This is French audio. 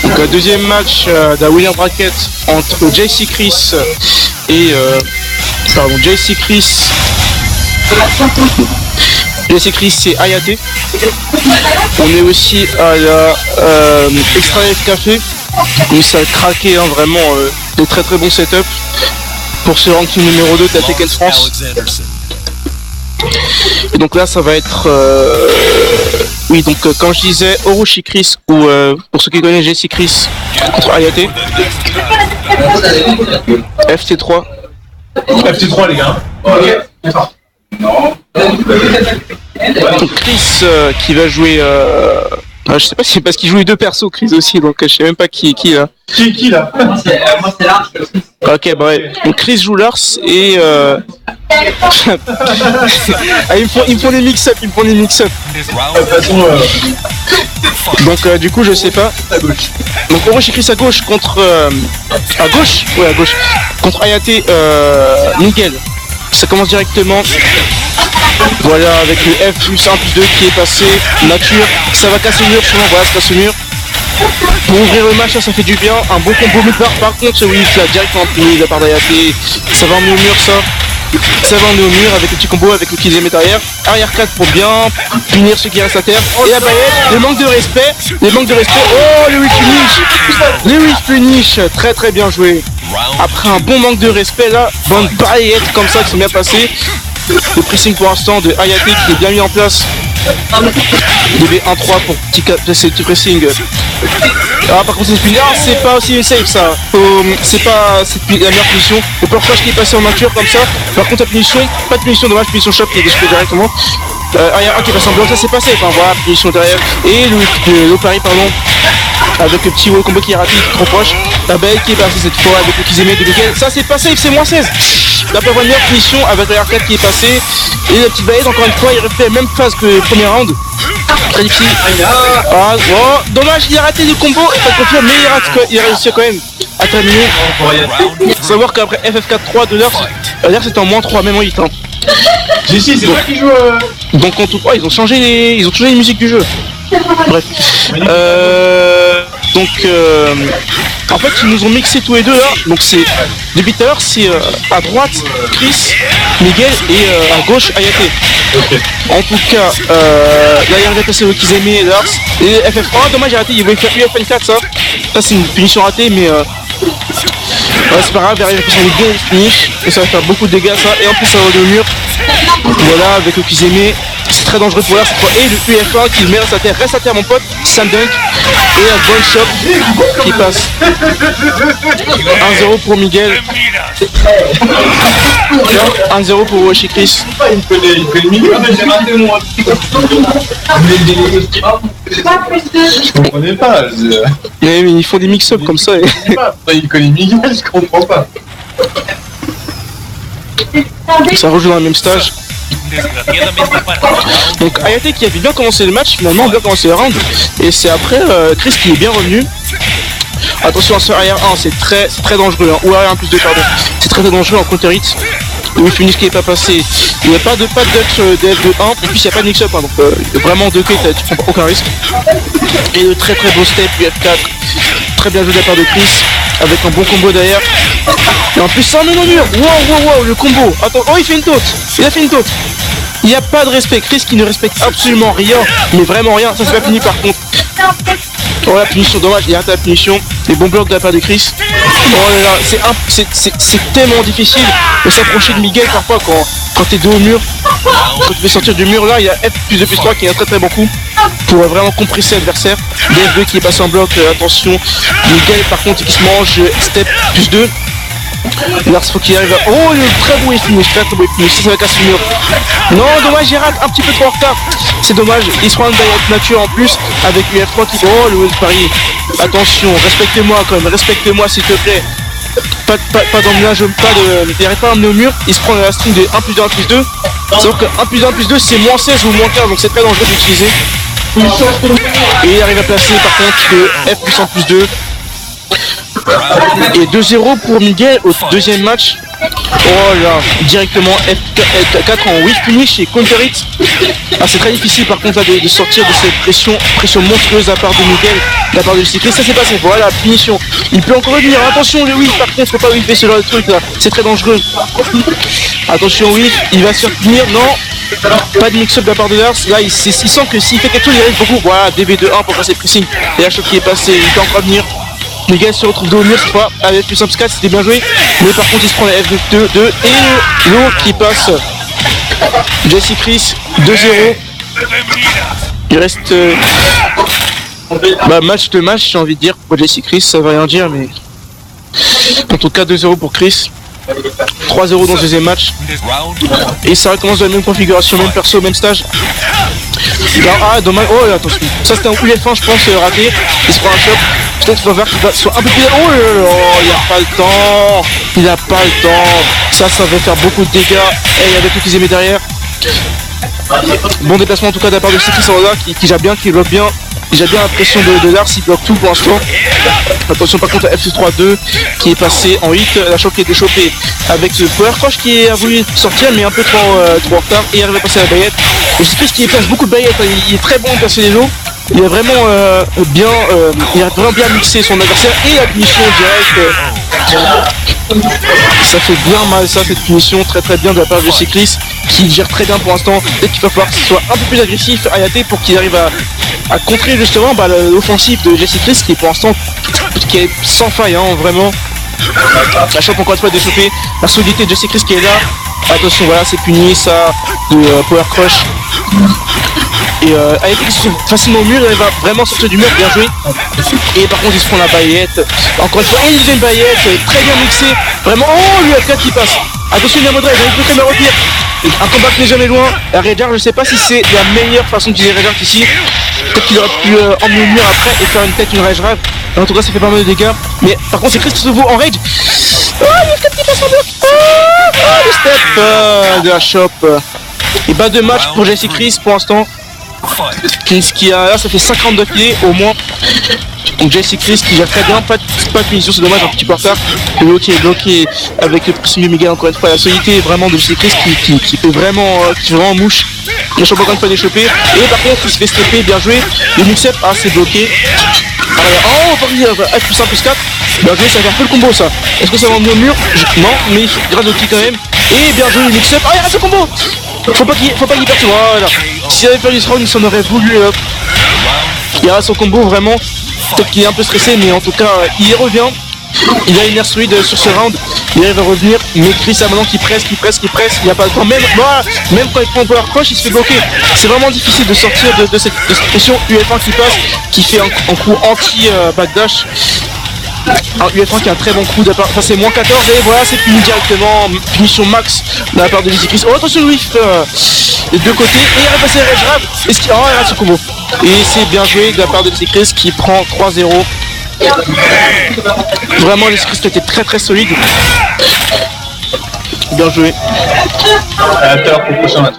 Donc deuxième match d'un winner bracket entre JC Chris et JC Chris c'est Hayate. On est aussi à la Extra Life Café où ça a craqué vraiment des très très bons setups pour ce ranking numéro 2 de la Tekken France. Et donc là ça va être oui donc comme je disais Orochi Chris ou pour ceux qui connaissent JC Chris contre Hayate. FT3 les gars. Ok, d'accord. Non. Donc Chris qui va jouer je sais pas si c'est parce qu'il joue les deux persos Chris aussi donc je sais même pas qui là. Qui là? Moi c'est Lars. Ok bah ouais. Donc Chris joue Lars et ah, ils me font des mix-up. De toute façon Donc du coup je sais pas. à gauche. Donc Orochi Chris à gauche contre à gauche. Ouais à gauche. Contre Hayate Miguel. Ça commence directement. Voilà avec le F plus 1 plus 2 qui est passé. Nature. Ça va casser le mur sûrement. Voilà ça casse le mur. Pour ouvrir le match, ça fait du bien. Un bon combo mais par contre oui il l'a directement puni de la part d'Hayate. Ça va emmener au mur ça. Ça va emmener au mur avec le petit combo avec le Kizeme derrière. Arrière 4 pour bien punir ceux qui restent à terre. Et la baguette, le manque de respect. Oh le weak finish. Très très bien joué. Après un bon manque de respect là, bonne baguette comme ça qui sont bien passées. Le pressing pour l'instant de Hayate qui est bien mis en place. DB1-3 pour petit pressing. Ah par contre c'est puni. Ah c'est pas aussi safe ça. C'est pas la meilleure punition. Le portage qui est passé en nature comme ça. Par contre la punition, pas de punition, dommage, punition shop qui est déchiré directement. Arrière 1 qui passe en bloc, ça c'est passé. Enfin voilà, punition derrière. Et le pari pardon. Avec le petit wall combo qui est rapide, trop proche. La belle qui est passée cette fois avec le Kizeme de Miguel. Ça c'est passé, c'est moins 16. La première punition avec la R4 qui est passée. Et la petite baguette encore une fois, il refait la même phase que le premier round. Très difficile. Ah, oh, dommage, il a raté le combo. Pas de confirme, mais il a réussi quand même à terminer. Faut savoir qu'après FF4-3 de l'heure c'était en moins 3, même en 8. Hein. JC, c'est toi qui joue Donc en tout cas, ils ont changé les musiques du jeu. Bref. En fait ils nous ont mixé tous les deux là. Donc c'est depuis tout à l'heure c'est à droite Chris, Miguel et à gauche Hayate. Ok. En tout cas là il arrive à passer au Kizeme et Lars. Et FF1, dommage il a raté, il voulait faire UFN4 ça. Ça c'est une punition ratée mais ouais, c'est pas grave, il arrive à passer une bien finish. Et ça va faire beaucoup de dégâts ça. Et en plus ça va aller au mur. Voilà avec le Kizeme. C'est très dangereux pour l'air cette fois. Et le UF1 qui met reste à terre mon pote. Sam Dunk. Et un bon shot qui passe. 1-0 pour Miguel. 1-0 pour Orochi Chris. Il connaît Miguel. J'ai raté moi. Je comprenais pas. Mais ils font des mix-up comme ça. Il connaît Miguel, je comprends pas. Ça rejoue dans le même stage. Donc Hayate qui avait bien commencé le match, finalement bien commencé le round. Et c'est après Chris qui est bien revenu. Attention à ce arrière 1, c'est très dangereux. Hein. Ou arrière 1 plus 2 pardon. C'est très dangereux en counter hit. Le finish qui n'est pas passé. Il n'y a pas de dodge de F2-1. Et puis il n'y a pas de mix-up. Hein. Donc vraiment 2 quêtes, tu prends aucun risque. Et le très très beau step UF4. Très bien joué de la part de Chris. Avec un bon combo derrière. Et en plus ça emmène au mur. Wow, le combo. Attends, oh il fait une taute. Il a fait une taute. Il n'y a pas de respect. Chris qui ne respecte absolument rien. Mais vraiment rien. Ça c'est pas fini par contre. Oh la punition, dommage, il a raté la punition. Les bons blocs de la part de Chris. Oh là là, c'est tellement difficile de s'approcher de Miguel parfois quand t'es dos au mur. Quand tu veux sortir du mur là, il y a F plus 2 plus 3 qui est un très très bon coup pour vraiment compresser l'adversaire. DF2 qui est passé en bloc, attention. Miguel par contre qui se mange step plus 2. Lars faut qu'il arrive à... Oh le très beau finish, ça va casser le mur. Non dommage, il rate un petit peu trop en retard. C'est dommage, il se prend une direct nature en plus avec UF3 qui... Oh le pari. Attention, respectez-moi quand même, respectez-moi s'il te plaît. Pas d'emmenage, il arrive pas à emmener au mur, il se prend la string de 1 plus 2, 1 plus 2. Sauf que 1 plus 1 plus 2 c'est moins 16 ou moins 15, donc c'est très dangereux d'utiliser. Et il arrive à placer par contre le F plus 1 plus 2. Et 2-0 pour Miguel au deuxième match. Oh là, directement F4 en whiff punish et counter hit. Ah, c'est très difficile par contre là de sortir de cette pression monstrueuse de la part de Miguel, de la part de Chris. Ça s'est passé, voilà, punition. Il peut encore revenir, attention le whiff, par contre faut pas whiffer ce genre de truc là, c'est très dangereux. Attention whiff, il va se faire punir, non. Pas de mix-up de la part de Lars, là il sent que s'il fait quelque chose il risque beaucoup. Voilà, DB2-1 pour passer le pressing. Et la choc qui est passé, il peut encore venir. Miguel se retrouve dos au mur cette fois avec plus 4, c'était bien joué. Mais par contre il se prend la F2 et l'eau qui passe. Jesse Chris 2-0. Il reste match de match j'ai envie de dire pour Jesse Chris, ça veut rien dire mais en tout cas 2-0 pour Chris. 3-0 dans le deuxième match. Et ça recommence dans la même configuration, même perso, même stage. Ah dommage, oh là, attention. Ça c'était un UF1 je pense raté. Il se prend un choc. Peut-être qu'il va voir qu'il va soit un peu plus. Oh là là, il a pas le temps. Il a pas le temps. Ça va faire beaucoup de dégâts. Et il avait tout qu'ils aimaient derrière. Bon déplacement en tout cas de la part de City Soroda qui gère bien, qui bloque bien. J'ai bien l'impression de Lars, il bloque tout pour l'instant. Attention par contre à F3-2 qui est passé en hit, la choc qui est déchopée avec ce Power Crush qui a voulu sortir mais un peu trop en retard et arrive à passer à la baillette. Je sais plus qu'il place beaucoup de baillettes, il est très bon à passer les lots. Il a vraiment bien mixé son adversaire et la punition directe. Ça fait bien mal ça, cette punition, très bien de la part de Chris qui gère très bien pour l'instant. Peut-être qu'il va falloir qu'il soit un peu plus agressif Hayate pour qu'il arrive à contrer justement l'offensive de Jesse Chris qui est pour l'instant qui est sans faille hein, vraiment. La chope encore une fois déchopée, la solidité de Jesse Chris qui est là. Attention voilà c'est puni ça de Power Crush. Et Hayate qui se trouve facilement au mur, il va vraiment sortir du mur, bien joué. Et par contre il se prend la baillette. Encore une fois, et une deuxième baillette, très bien mixé. Vraiment, oh lui F4 qui passe. Attention Yamodra, il peut quand même revenir. Un combat qui n'est jamais loin. Redjar, je sais pas si c'est la meilleure façon d'utiliser Redjar ici. Peut-être qu'il aurait pu emmener le mur après et faire une rage rave. En tout cas ça fait pas mal de dégâts. Mais par contre c'est Chris qui se voit en rage. Oh le F4 qui passe en bloc. Oh le step de la shop. Et bas de match pour Jesse Chris pour l'instant. Qui a là ça fait 52 pieds au moins. Donc Jesse Chris qui gère très bien, pas de punition, c'est dommage, un petit peu en retard. Le haut qui est bloqué avec le pressing de Miguel encore une fois, la solidité vraiment de Jesse Chris qui fait vraiment mouche. Il a encore une fois d'échopper. Et par contre il se fait stepper, bien joué. Le mix-up, c'est bloqué. Oh on va F plus 1 plus 4. Bien joué, ça va faire peu le combo ça. Est-ce que ça va emmener au mur? Non, mais il reste au petit quand même. Et bien joué le mix-up. Il reste le combo. Faut pas qu'il perde, voilà. S'il avait perdu ce round, il s'en aurait voulu. Il reste son combo vraiment. Peut-être qu'il est un peu stressé, mais en tout cas, il y revient. Il a une air solide sur ce round. Il arrive à revenir. Mais Chris a maintenant qui presse. Il n'y a pas le temps. Même quand il prend un power crush, il se fait bloquer. C'est vraiment difficile de sortir de cette pression. UF1 qui passe, qui fait un coup anti-backdash. Un UF1 qui a un très bon coup de part. Enfin c'est moins 14 et voilà c'est puni directement. Punition max de la part de Jesse Chris. Oh attention le whiff des deux côtés. Et il a passé Rage Rab. Est-ce qu'il rate ce combo. Et c'est bien joué de la part de Jesse Chris qui prend 3-0. Vraiment Jesse Chris était très solide. Bien joué. À l'heure pour le prochain match.